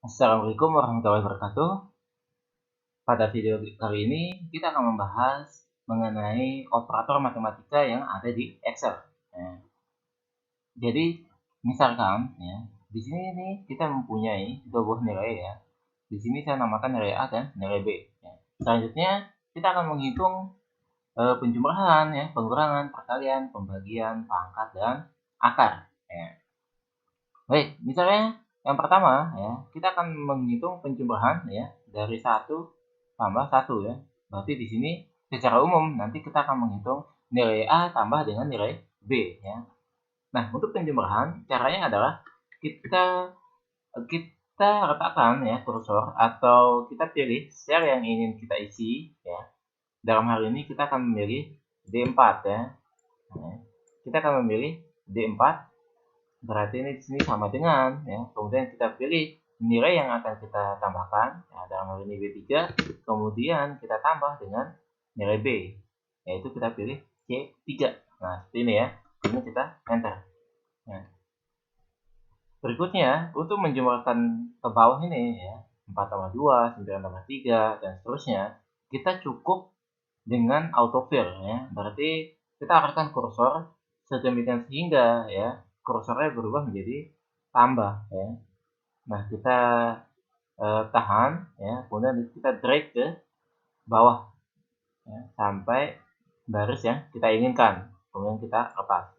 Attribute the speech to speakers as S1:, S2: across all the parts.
S1: Assalamualaikum warahmatullahi wabarakatuh. Pada video kali ini kita akan membahas mengenai operator matematika yang ada di Excel. Nah, jadi misalkan ya, di sini nih kita mempunyai dua buah nilai ya. Di sini saya namakan nilai A dan nilai B. Ya. Selanjutnya kita akan menghitung penjumlahan ya, pengurangan, perkalian, pembagian, pangkat dan akar. Ya. Baik, misalnya yang pertama ya, kita akan menghitung penjumlahan ya dari 1 tambah 1 ya. Berarti di sini secara umum nanti kita akan menghitung nilai A tambah dengan nilai B ya. Nah, untuk penjumlahan caranya adalah kita kita letakkan ya kursor atau kita pilih sel yang ingin kita isi ya. Dalam hal ini kita akan memilih D4 ya. Nah, kita akan memilih D4. Berarti ini di sini sama dengan ya. Kemudian kita pilih nilai yang akan kita tambahkan. Ya, dalam hal ini B3. Kemudian kita tambah dengan nilai B. Yaitu kita pilih C3. Nah, seperti ini ya. Kemudian kita enter. Nah, berikutnya untuk menjumlahkan ke bawah ini ya. 4 tambah 2, 9 tambah 3, dan seterusnya. Kita cukup dengan autofill ya. Berarti kita arahkan kursor sedemikian sehingga ya kursornya berubah menjadi tambah ya. Nah, kita tahan ya, kemudian kita drag ke bawah ya, sampai baris yang kita inginkan. Kemudian kita lepas.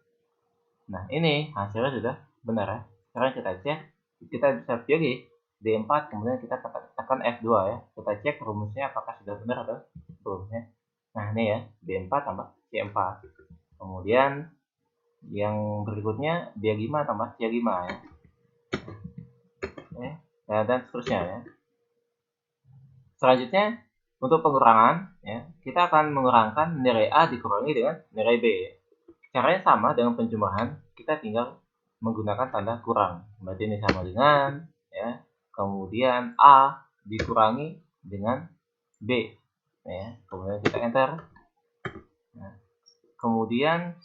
S1: Nah, ini hasilnya sudah benar ya. Sekarang kita cek, kita bisa pilih D4, kemudian kita tekan F2 ya. Kita cek rumusnya apakah sudah benar atau belum ya. Nah, ini ya, D4 tambah C4. Kemudian yang berikutnya D5 tambah C5 ya. Ya, dan seterusnya ya. Selanjutnya untuk pengurangan ya, kita akan mengurangkan nilai A dikurangi dengan nilai B. Caranya sama dengan penjumlahan, kita tinggal menggunakan tanda kurang. Berarti ini sama dengan ya. Kemudian A dikurangi dengan B ya. Kemudian kita enter. Nah, kemudian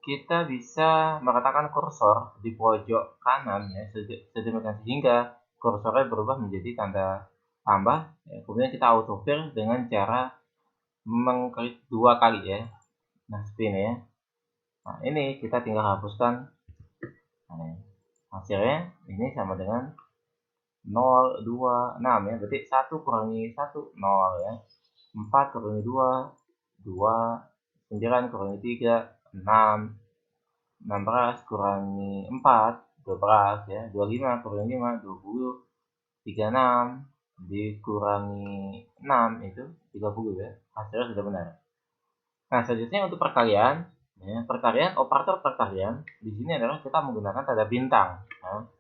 S1: kita bisa meletakkan kursor di pojok kanan ya, sedemikian sehingga kursornya berubah menjadi tanda tambah ya. Kemudian kita autofill dengan cara mengklik 2 kali ya. Nah, seperti ini ya. Nah, ini kita tinggal hapuskan. Nah, hasilnya ini sama dengan 0, 2, 6 ya. Berarti 1 kurangi 1, 0 ya. 4 kurangi 2, 2. 9 kurangi 3, 6. 16 kurangi 4, 12 ya. 25 kurangi 5, 20. 36 dikurangi 6 itu 30 ya. Hasilnya sudah benar. Nah, selanjutnya untuk perkalian ya, operator perkalian di sini adalah kita menggunakan tanda bintang ya.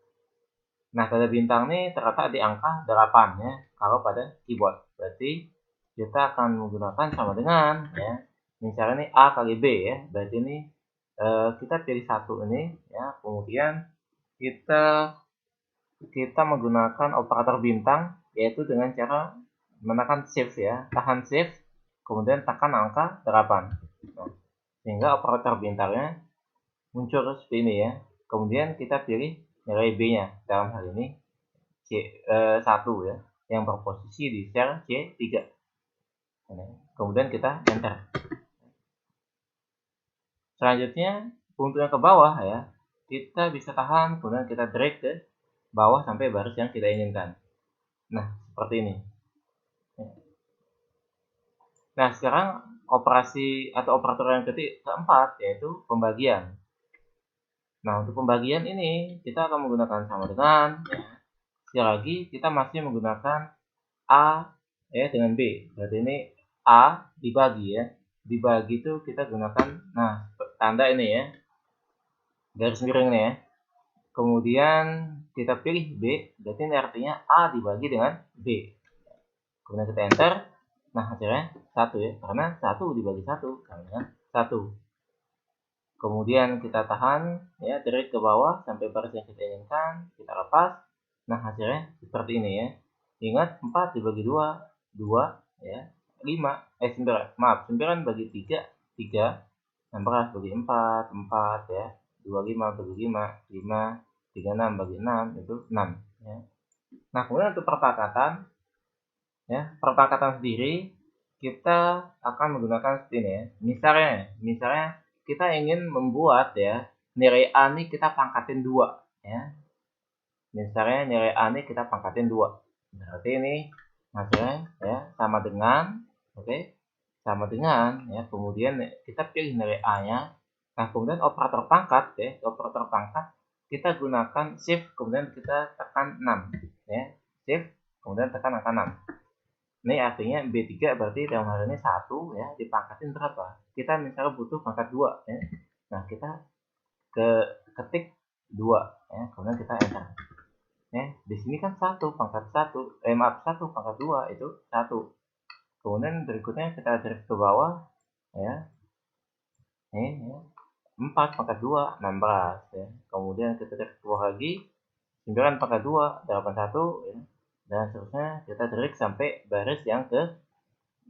S1: Nah, tanda bintang ini terletak di angka 8 ya kalau pada keyboard. Berarti kita akan menggunakan sama dengan ya. Misalnya ini A kali B ya. Berarti ini kita pilih satu ini ya. Kemudian kita menggunakan operator bintang yaitu dengan cara menekan shift ya. Tahan shift kemudian tekan angka 8. Nah, sehingga operator bintangnya muncul seperti ini ya. Kemudian kita pilih nilai B-nya. Dalam hal ini C1 ya, yang berposisi di sel C3. Kemudian kita enter. Selanjutnya untuk yang ke bawah ya, kita bisa tahan, kemudian kita drag ke bawah sampai baris yang kita inginkan. Nah, seperti ini. Nah, sekarang operasi atau operator yang keempat yaitu pembagian. Nah, untuk pembagian ini kita akan menggunakan sama dengan ya. Sekali lagi kita masih menggunakan A ya dengan B. Berarti ini A dibagi ya. Dibagi itu kita gunakan nah tanda ini ya. Garis miring ini ya. Kemudian kita pilih B, berarti ini artinya A dibagi dengan B. Kemudian kita enter. Nah, hasilnya 1 ya. Karena 1 dibagi 1 sama dengan 1. Kemudian kita tahan ya, drag ke bawah sampai baris yang kita inginkan, kita lepas. Nah, hasilnya seperti ini ya. Ingat 4 dibagi 2, 2 ya. 9 bagi 3, 3. 16 bagi 4, 4 ya. 25 bagi 5, 5. 36 bagi 6 itu 6 ya. Nah, kemudian untuk perpakatan, ya, perpakatan sendiri kita akan menggunakan seperti ini ya. Misalnya kita ingin membuat ya nilai A ini kita pangkatin 2 ya. Misalnya nilai A ini kita pangkatin 2. Berarti ini hasilnya ya sama dengan sama dengan ya, kemudian kita pilih nilai A-nya. Nah, kemudian operator pangkat ya, operator pangkat kita gunakan shift kemudian kita tekan 6 ya. Shift kemudian tekan angka 6. Ini artinya B3 berarti dalam hal ini 1 ya, dipangkatin berapa? Kita misalnya butuh pangkat 2 ya. Nah, kita ketik 2 ya, kemudian kita enter. Ya, di sini kan 1 pangkat 1, 1 pangkat 2 itu 1. Kemudian berikutnya kita drag ke bawah ya. Ini ya. 4 pangkat 2 16 ya. Kemudian kita drag ke bawah lagi 9 pangkat 2 81 ya. Dan seterusnya kita drag sampai baris yang ke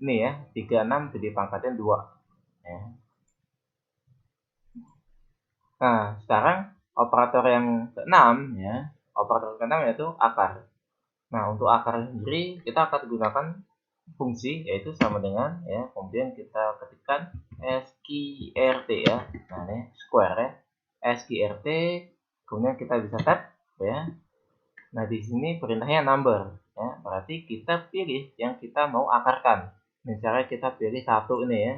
S1: ini ya 36 jadi pangkatnya 2 ya. Nah, sekarang operator yang ke-6 ya. Operator ke-6 yaitu akar. Nah, untuk akar sendiri kita akan gunakan fungsi yaitu sama dengan ya, kemudian kita ketikkan sqrt ya. Nah, ini square ya. Sqrt kemudian kita bisa tab ya. Nah, di sini perintahnya number ya. Berarti kita pilih yang kita mau akarkan. Misalnya kita pilih 1 ini ya,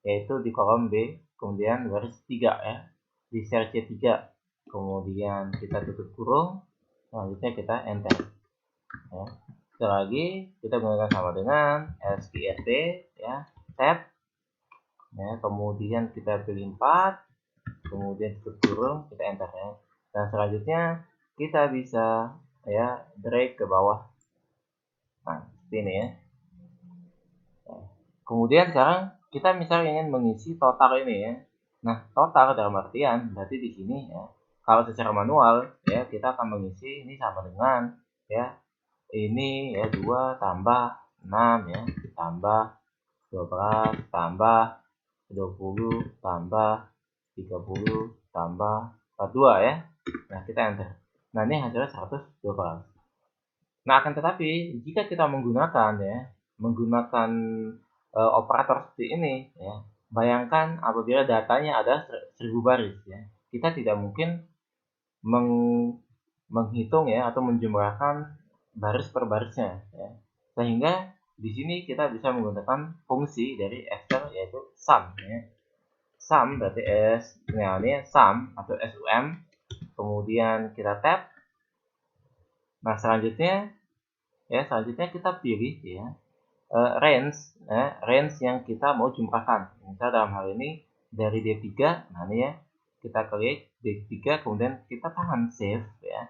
S1: yaitu di kolom B, kemudian baris 3 ya. Di sel C3. Kemudian kita tutup kurung, selanjutnya kita enter ya. Sekali lagi kita gunakan sama dengan sqrt ya, tab ya, kemudian kita pilih 4, kemudian tutup kurung, kita enter ya. Dan selanjutnya kita bisa ya drag ke bawah. Nah, seperti ini ya. Kemudian sekarang kita misalnya ingin mengisi total ini ya. Nah, total dalam artian berarti di sini ya. Kalau secara manual ya kita akan mengisi ini sama dengan ya ini ya 2 tambah 6 ya tambah 12 tambah 20 tambah 30 tambah 42 ya. Nah, kita enter. Nah, ini hasilnya 112. Nah, akan tetapi jika kita menggunakan operator seperti ini ya, bayangkan apabila datanya ada 1000 baris ya, kita tidak mungkin menghitung ya atau menjumlahkan baris per barisnya ya. Sehingga di sini kita bisa menggunakan fungsi dari Excel yaitu sum ya. Sum berarti ini sum atau sum, kemudian kita tab. Nah, selanjutnya kita pilih ya range yang kita mau jumlahkan. Misal dalam hal ini dari D3, nah ini ya, kita klik D3 kemudian kita tahan save ya.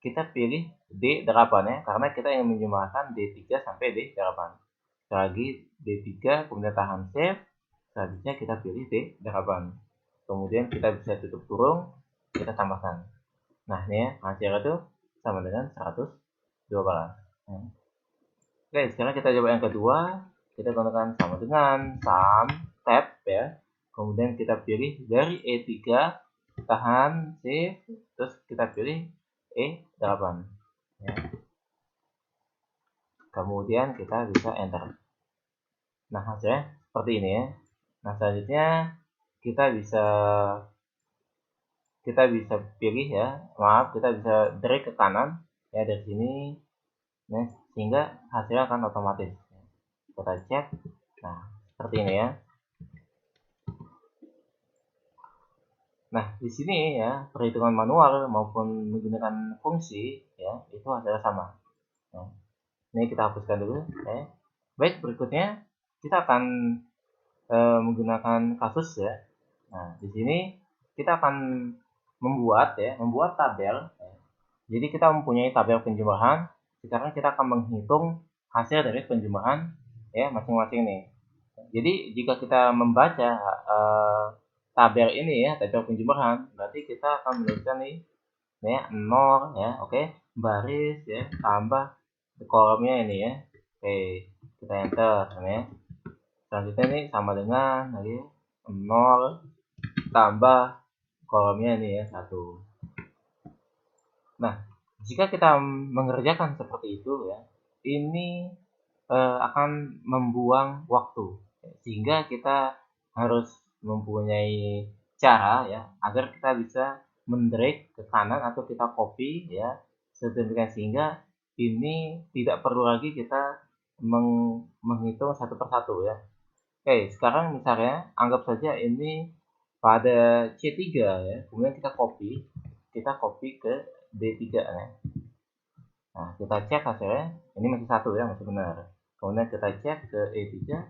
S1: Kita pilih D8 ya, karena kita ingin menjumlahkan D3 sampai D8. Sekali lagi D3 kemudian tahan save, selanjutnya kita pilih D8. Kemudian kita bisa tutup kurung, kita tambahkan. Nah, ini ya, hasilnya itu sama dengan 112. Oke, sekarang kita coba yang kedua. Kita gunakan sama dengan sum tab ya. Kemudian kita pilih dari E3, tahan shift, terus kita pilih E8 ya. Kemudian kita bisa enter. Nah, hasilnya seperti ini ya. Nah, selanjutnya kita bisa pilih ya, kita bisa drag ke kanan ya dari sini. Nah, sehingga hasilnya akan otomatis. Kita cek. Nah, seperti ini ya. Nah, di sini ya, perhitungan manual maupun menggunakan fungsi ya, itu hasilnya sama. Nah, ini kita hapuskan dulu ya. Baik, berikutnya kita akan menggunakan kasus ya. Nah, di sini kita akan membuat tabel ya. Jadi kita mempunyai tabel penjumlahan. Sekarang kita akan menghitung hasil dari penjumlahan ya masing-masing nih. Jadi jika kita membaca tabel ini ya, tabel penjumlahan, berarti kita akan menuliskan nih ya 0 ya, oke, baris ya, tambah kolomnya ini ya. Oke, kita enter ya. Selanjutnya ini sama dengan lagi 0 tambah kolomnya ini ya 1. Nah, Jika kita mengerjakan seperti itu ya, ini akan membuang waktu, sehingga kita harus mempunyai cara ya agar kita bisa mendrag ke kanan atau kita copy ya sedemikian sehingga ini tidak perlu lagi kita menghitung satu persatu ya. Oke, sekarang misalnya anggap saja ini pada C3 ya, kemudian kita copy ke D3 ya. Nah, kita cek hasilnya, ini masih satu ya, masih benar. Kemudian kita cek ke E3,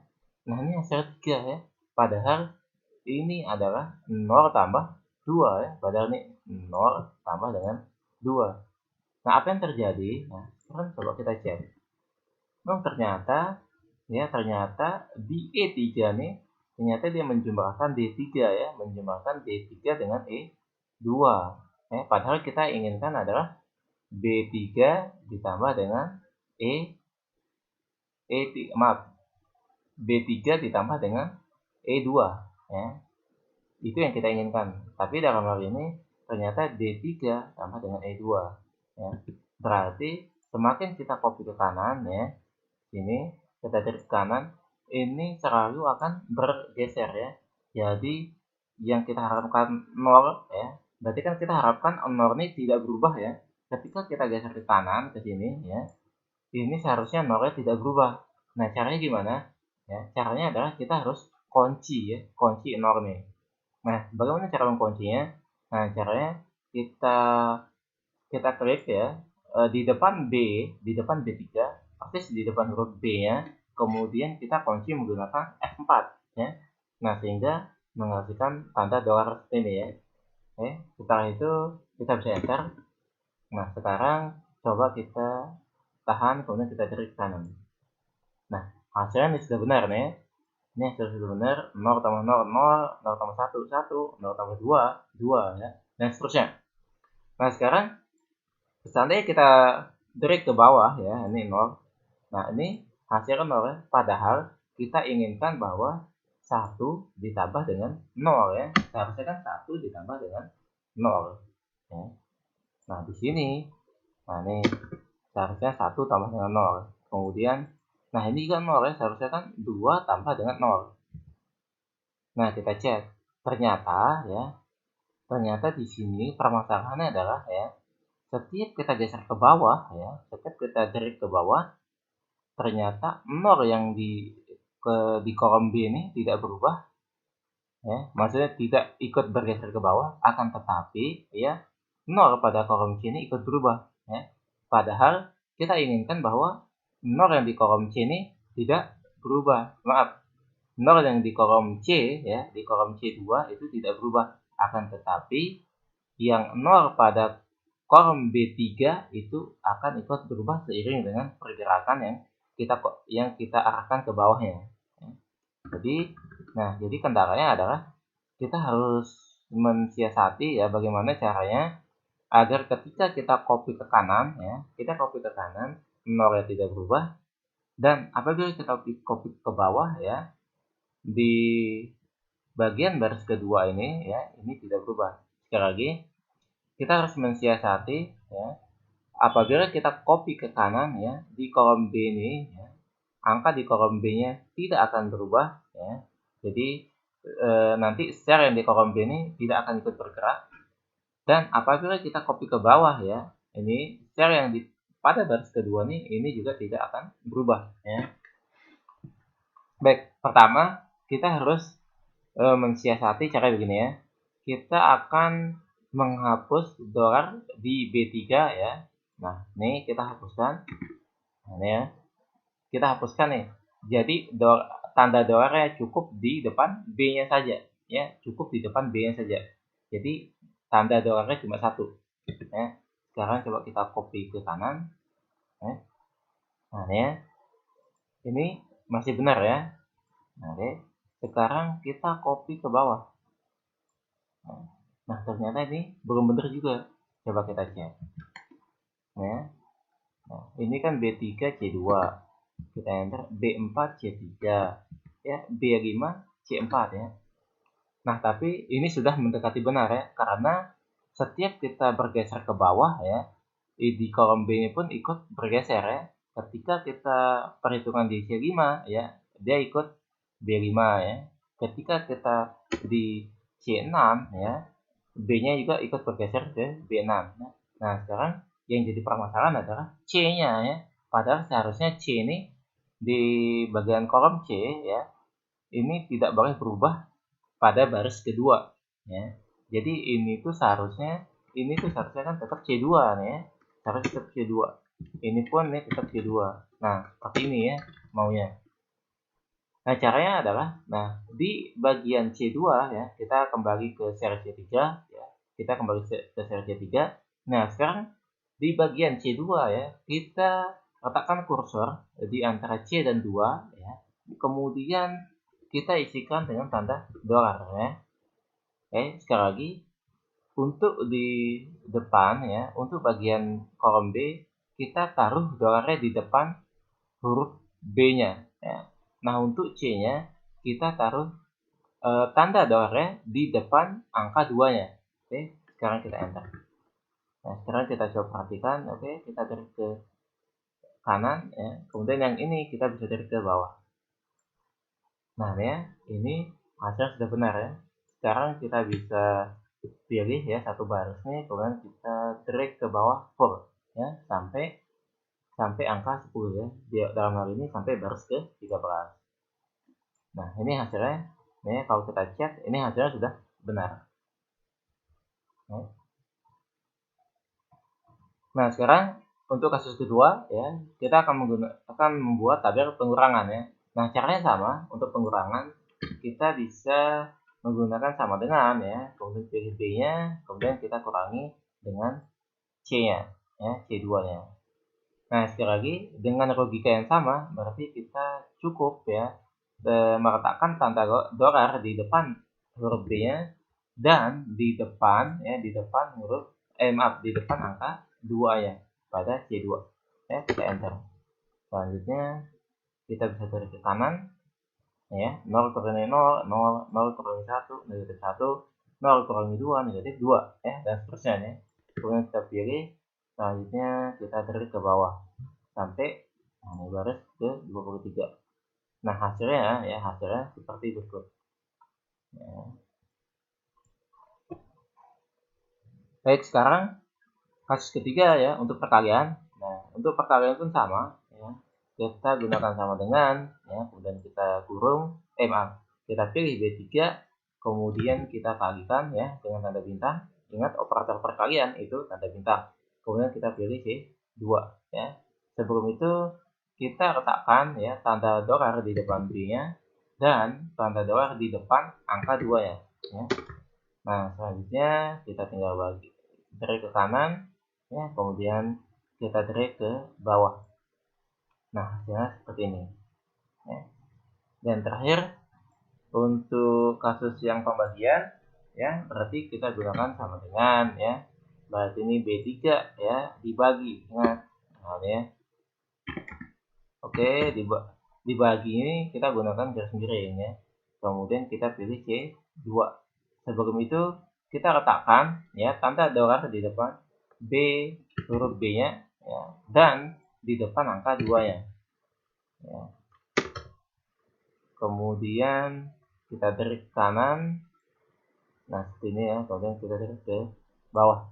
S1: nah ini hasil 3 ya. Padahal ini adalah 0 tambah 2 ya, padahal ini 0 tambah dengan 2. Nah, apa yang terjadi? Nah, sekarang coba kita cek. Oh, ternyata di E3 nih, ternyata dia menjumlahkan D3 ya, menjumlahkan D3 dengan E2. Padahal kita inginkan adalah B3 ditambah dengan B3 ditambah dengan E2 ya. Itu yang kita inginkan. Tapi dalam hal ini ternyata D3 tambah dengan E2 ya. Berarti semakin kita copy ke kanan ya, ini kita tarik ke kanan, ini selalu akan bergeser ya. Jadi yang kita harapkan 0 ya, berarti kan kita harapkan 0 ini tidak berubah ya. Ketika kita geser ke kanan ke sini ya, ini seharusnya 0-nya tidak berubah. Nah, caranya gimana? Ya, caranya adalah kita harus kunci ya, kunci 0 nih. Nah, bagaimana cara menguncinya? Nah, caranya kita kita klik ya di depan B3, persis di depan huruf B-nya, kemudian kita kunci menggunakan F4 ya. Nah, sehingga menghasilkan tanda dolar ini ya. Setelah itu kita bisa enter. Nah, sekarang coba kita tahan, kemudian kita cari ke kanan. Nah, hasilnya ini sudah benar nih. Ini hasil sudah benar, 0 tambah 0, 0, 0 tambah 1, 1, 0 tambah 2, 2 ya, dan seterusnya. Nah, sekarang seandainya kita drag ke bawah ya, ini 0. Nah, ini hasilnya 0 ya, padahal kita inginkan bahwa 1 ditambah dengan 0 ya. Seharusnya kan 1 ditambah dengan 0 ya. Nah, di sini nah ini seharusnya 1 tambah dengan 0. Kemudian nah ini kan 0 ya, seharusnya kan 2 tambah dengan 0. Nah, kita cek. Ternyata di sini permasalahannya adalah ya, setiap kita geser ke bawah ya, setiap kita tarik ke bawah, ternyata 0 yang di kolom B ini tidak berubah ya, maksudnya tidak ikut bergeser ke bawah, akan tetapi ya 0 pada kolom C ini ikut berubah ya. Padahal kita inginkan bahwa 0 yang di kolom C ini tidak berubah. Maaf, 0 yang di kolom C ya, di kolom C2 itu tidak berubah. Akan tetapi yang 0 pada kolom B3 itu akan ikut berubah seiring dengan pergerakan yang kita arahkan ke bawahnya. Jadi kendalanya adalah kita harus mensiasati ya bagaimana caranya agar ketika kita copy ke kanan ya, kita copy ke kanan, 0-nya tidak berubah, dan apabila kita copy ke bawah ya, di bagian baris kedua ini ya, ini tidak berubah. Sekali lagi, kita harus mensiasati ya, apabila kita copy ke kanan ya, di kolom B ini ya, angka di kolom B-nya tidak akan berubah ya. Jadi nanti share yang di kolom B ini tidak akan ikut bergerak. Dan apabila kita copy ke bawah ya, ini share yang pada baris kedua nih ini juga tidak akan berubah ya. Baik, pertama kita harus mensiasati cara begini ya. Kita akan menghapus dolar di B3 ya. Nah, ini kita hapuskan. Nah, ini ya. Kita hapuskan nih. Jadi tanda dolarnya cukup di depan B-nya saja ya, cukup di depan B-nya saja. Jadi tanda dolarnya cuma satu ya. Sekarang coba kita copy ke kanan ya. Nah, ini ya. Ini masih benar ya. Nah, sekarang kita copy ke bawah. Nah, ternyata ini belum benar juga. Coba kita cek. Ya. Nah, ini kan B3 C2. Kita enter B4 C3. Ya, B5 C4 ya. Nah, tapi ini sudah mendekati benar ya, karena setiap kita bergeser ke bawah ya, di kolom B ini pun ikut bergeser ya. Ketika kita perhitungan di C5 ya, dia ikut B5 ya. Ketika kita di C6 ya, B-nya juga ikut bergeser ke B6. Nah, sekarang yang jadi permasalahan adalah C-nya ya. Padahal seharusnya C ini di bagian kolom C ya, ini tidak boleh berubah pada baris kedua ya. Jadi ini tuh seharusnya kan tetap C2 nih ya. Harus tetap C2. Ini pun nih tetap C2. Nah, seperti ini ya maunya. Nah, caranya adalah di bagian C2 ya, kita kembali ke seri C3 ya. Kita kembali ke seri C3. Nah, sekarang di bagian C2 ya, kita letakkan kursor di antara C dan 2 ya. Kemudian kita isikan dengan tanda dolar ya. Oke, sekali lagi untuk di depan ya, untuk bagian kolom B kita taruh dolarnya di depan huruf B-nya ya. Nah, untuk C-nya kita taruh tanda dolarnya di depan angka 2-nya. Oke, sekarang kita enter. Nah, sekarang kita coba perhatikan. Oke, kita tarik ke kanan ya. Kemudian yang ini kita bisa tarik ke bawah. Nah, ya, ini hasilnya sudah benar ya. Sekarang kita bisa pilih ya satu barisnya, kemudian kita drag ke bawah full ya sampai angka 10 ya. Dalam hal ini sampai baris ke 13. Nah, ini hasilnya. Nah, kalau kita cek ini hasilnya sudah benar. Nah, sekarang untuk kasus kedua ya, kita akan membuat tabel pengurangan ya. Nah, caranya sama. Untuk pengurangan kita bisa menggunakan sama dengan ya, kemudian pilih B-nya, kemudian kita kurangi dengan C-nya ya, C2-nya. Nah, sekali lagi dengan logika yang sama, berarti kita cukup ya meletakkan tanda dolar di depan huruf B-nya dan di depan huruf di depan angka 2 ya pada C2. Ya, kita enter. Selanjutnya kita bisa tarik ke kanan ya, 0 kurangi 0, 0, 0 kurangi 1, negatif 1, 0 kurangi 2, negatif 2 ya, dan seterusnya ya. Kemudian kita pilih, selanjutnya kita tarik ke bawah sampai baris ke 23. Nah, hasilnya seperti berikut ya. Baik, sekarang kasus ketiga ya untuk perkalian. Nah, untuk perkalian pun sama ya. Kita gunakan sama dengan ya, kemudian kita kurung kita pilih B3, kemudian kita kalikan ya dengan tanda bintang. Ingat operator perkalian itu tanda bintang. Kemudian kita pilih C2 ya. Sebelum itu kita letakkan ya tanda dolar di depan B-nya dan tanda dolar di depan angka 2 ya. Nah, selanjutnya kita tinggal drag ke kanan ya, kemudian kita drag ke bawah. Nah, hasilnya seperti ini ya. Dan terakhir untuk kasus yang pembagian ya, berarti kita gunakan sama dengan ya, berarti ini B3 ya dibagi, ingat nah, ya. Oke, dibagi ini kita gunakan garis miring ya, kemudian kita pilih C2. Sebelum itu kita letakkan ya tanda dolar di depan B huruf B-nya ya, dan di depan angka 2-nya ya. Kemudian kita tarik ke kanan. Nah, seperti ini ya, kemudian kita tarik ke bawah.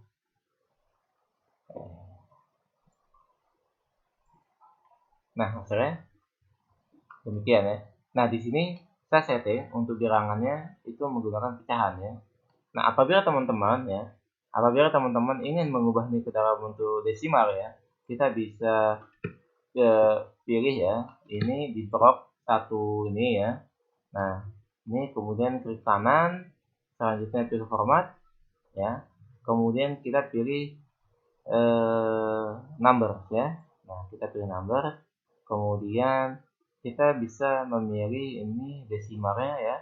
S1: Nah, hasilnya demikian ya. Nah, di sini saya setting untuk bilangannya itu menggunakan pecahan ya. Nah, apabila teman-teman ingin mengubah ini ke dalam bentuk desimal ya, kita bisa pilih ya, ini di drop satu ini ya. Nah, ini kemudian klik kanan, selanjutnya pilih format ya. Kemudian kita pilih number ya. Nah, kita pilih number. Kemudian kita bisa memilih ini desimalnya ya.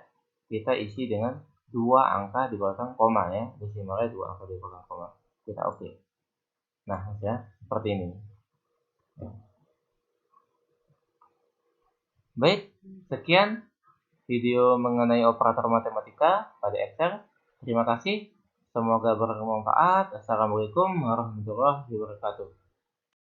S1: Kita isi dengan 2 angka di belakang koma ya. Desimalnya 2 angka di belakang koma. Kita oke. Nah, ya seperti ini. Baik, sekian video mengenai operator matematika pada Excel. Terima kasih. Semoga bermanfaat. Assalamualaikum warahmatullahi wabarakatuh.